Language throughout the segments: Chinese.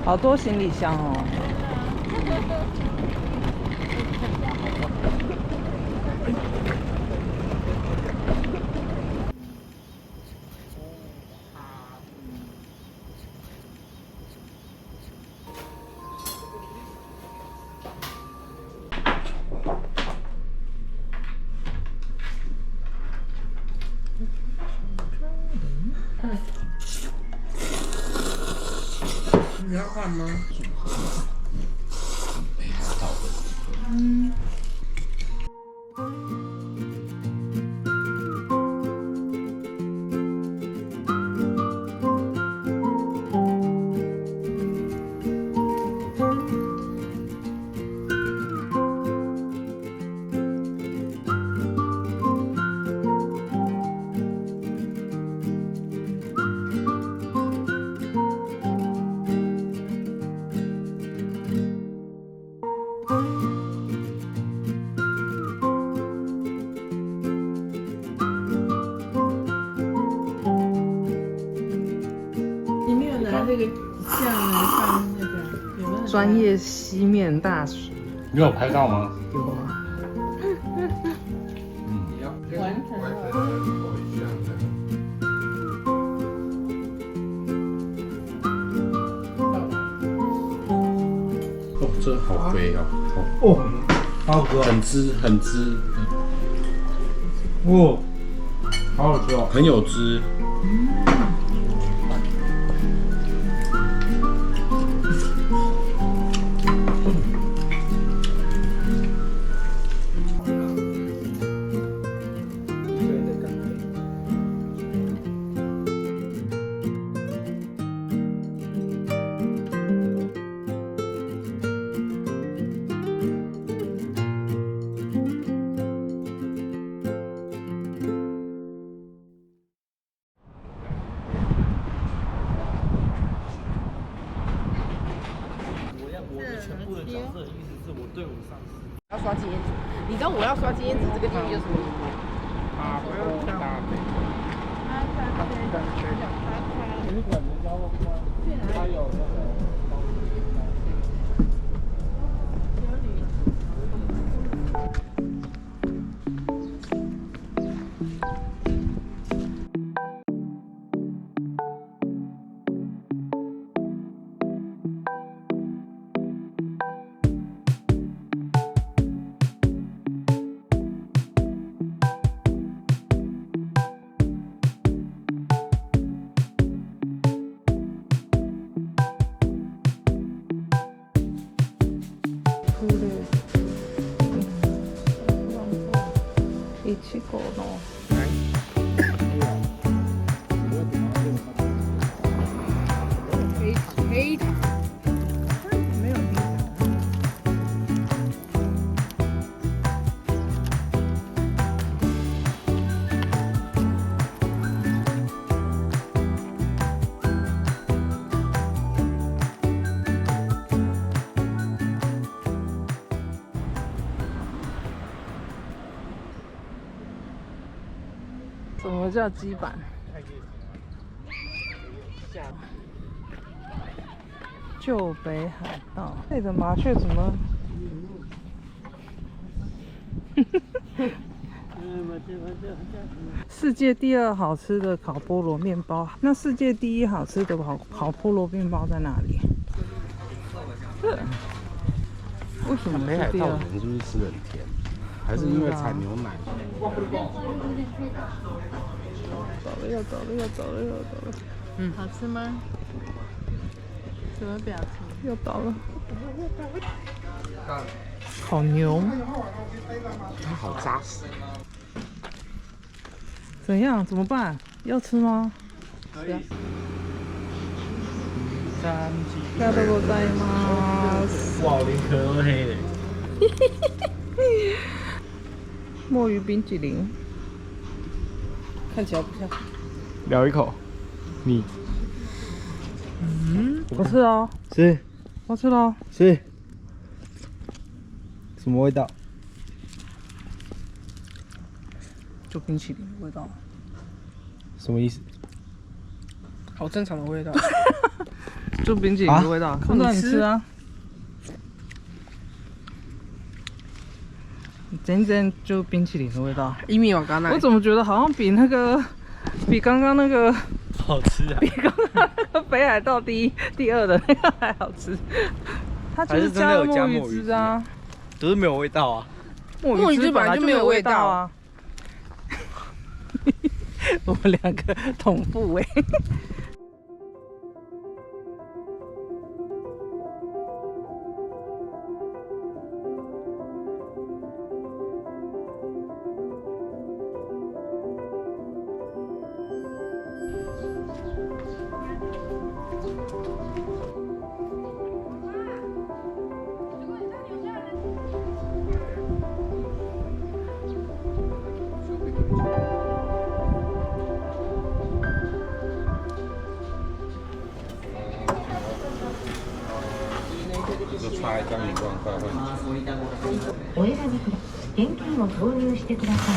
好多行李箱哦。你要换吗？你没有拿这个像来放那个，有没有？专业吸面大师。你有拍到吗？有啊。完成了。哦，这好肥哦。哦，好喝，很汁，很汁，哦，好好吃哦。很有汁。我的全部的角色的意思是我对我上司。要刷经验值，你知道我要刷经验值这个定义有什么意思吗？啊，不要这样。旅馆的交通关，它有那个。一起狗の。黑糖，没有黑糖。什么叫基板？旧北海道，这的麻雀怎么？世界第2好吃的烤菠萝面包，那世界第1好吃的烤菠萝面包在哪里？为什么北海是第2？道人是不是吃的很甜？还是因为产牛奶？走了又走了又走了又走了，好吃吗？什么表情？又倒了。好牛，它好扎实。怎样？怎么办？要吃吗？可以。3、ありがとうございます。哇，连壳都黑嘞。墨鱼冰淇淋，看起来不像。咬一口，你我吃哦，吃我吃喽。吃，什么味道？就冰淇淋的味道，什么意思？好正常的味道。就冰淇淋的味道。看到你吃啊。真正就冰淇淋的味道。我怎么觉得好像比刚刚那个好吃啊！比刚刚那个北海道第二的那个还好吃。它就是加了墨鱼汁啊，只是没有味道啊。墨鱼汁本来就没有味道啊。我们两个同步哎。就差一张1万块换お選びくだ現金を投入してください。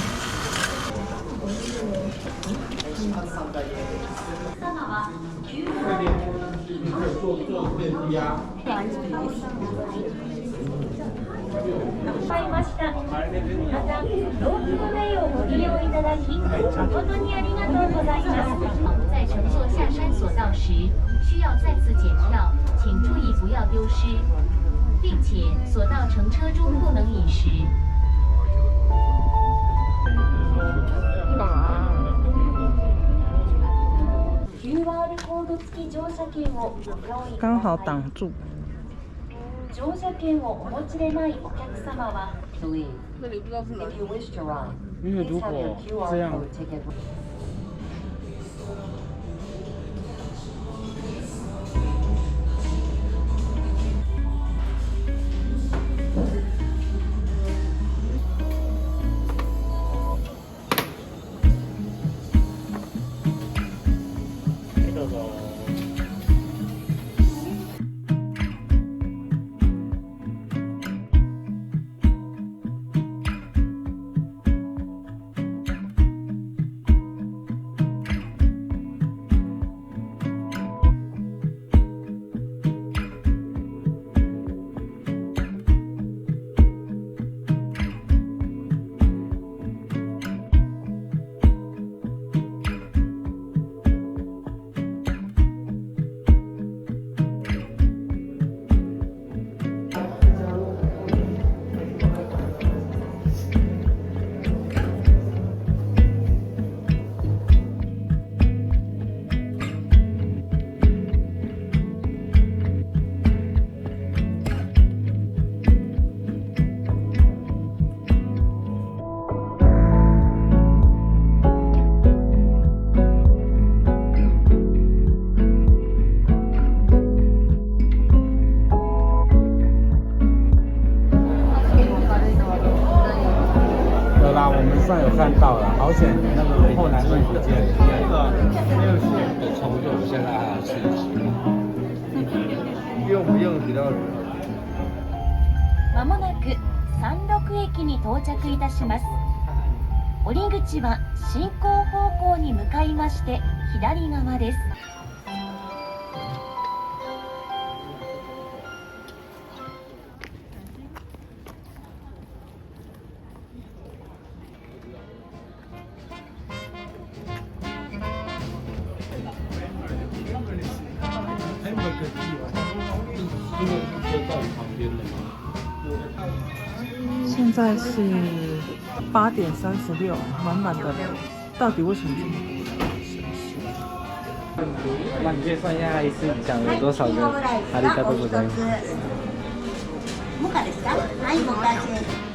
買いました。また、ロープウェイをご利用いただき、誠にありがとうございます。在乘坐下山索道时，需要再次检票，请注意不要丢失，并且索道乘车中不能饮食。干嘛？QR コード付き乗車券をご用意ください。刚好挡住。乗車券をお持ちでないお客様は Please, 那里不知道是哪 if 里。 you wish to ride, 因为 please 如 have your 果 QR 这样 code ticket. どうぞ。有看到了，好险那个后来会不见，那个没有写的冲动，现在还要吃。用不用比较。まもなく山麓駅に到着いたします。降り口は進行方向に向かいまして左側です。现在是8点36，满满的，到底为什么这么？那你可以算一下一次讲了多少个阿里嘎多ございます。モカですか？はい、モカです。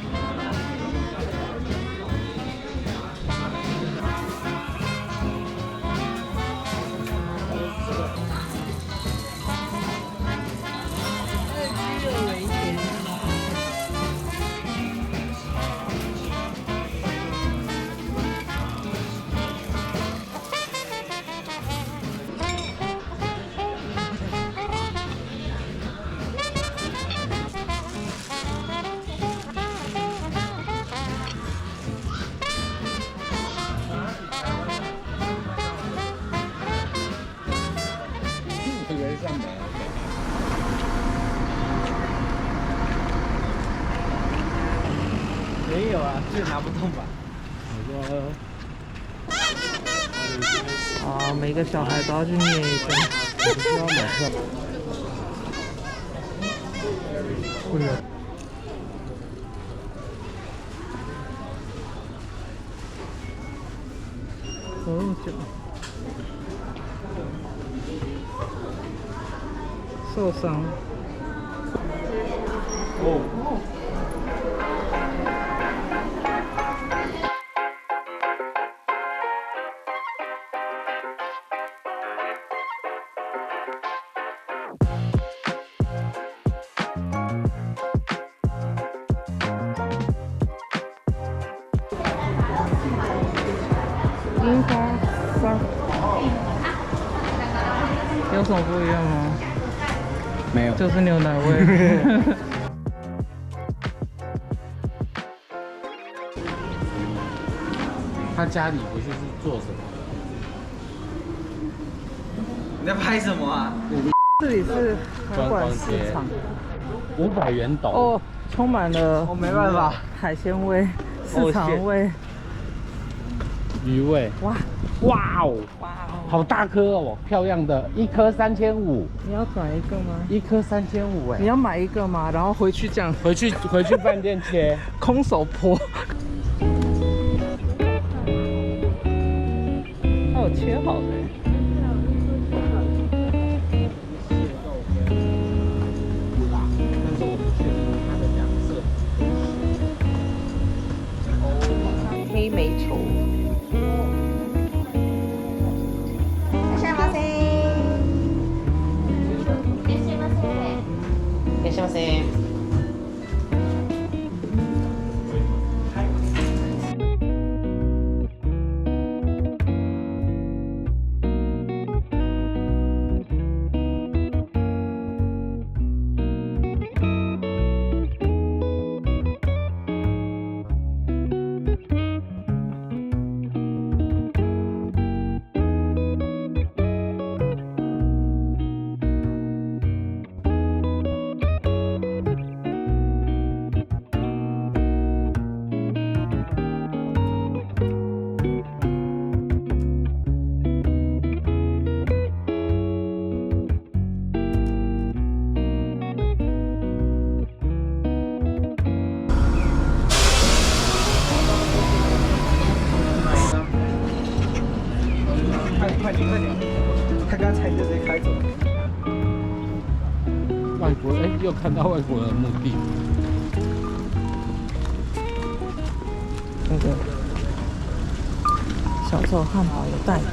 以为上没。没有啊，这拿不动吧？哦，每个小孩都要去念一个。我不需要买票。会有。走那么久，受伤。哦。樱花山有什么不一样吗？没有，就是牛奶味。他家里不是做什么？你在拍什么啊？这里是海馆市场500元斗。哦，充满了我没办法，海鲜味、市场味、鱼味。哇哇哦，哇哦！好大颗哦，漂亮的，一颗3500，你要转一个吗？一颗3500哎。你要买一个吗？然后回去这样回去饭店切。空手泼。它有切好的欸。黑煤球。いらっしゃいませ。いらっしゃいませ。いらっしゃいませ。快点！他刚才就直接开走。外国哎，又看到外国人的墓地。那个小时候汉堡的袋子，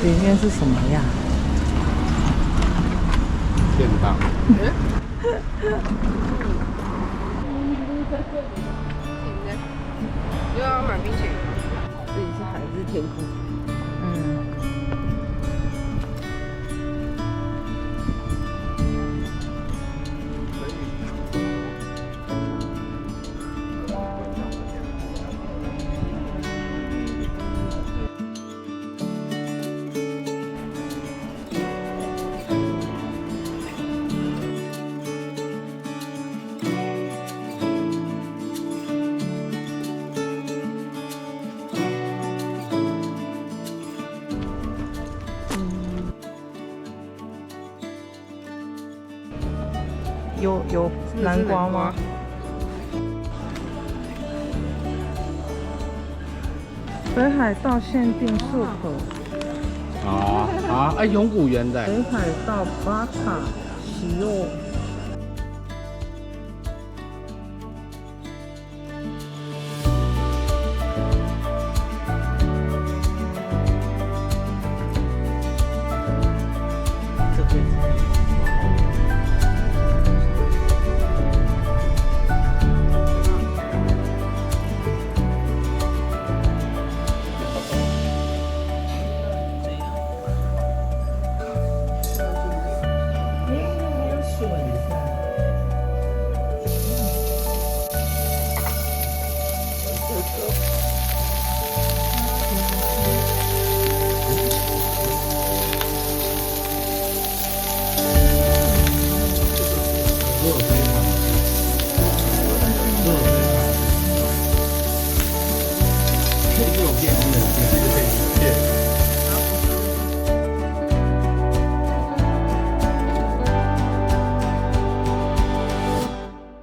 里面是什么呀？便当。又要买冰淇淋。这里是海之天空。嗯。有南瓜吗？北海道限定 soup。哎，永古园的。北海道巴卡喜肉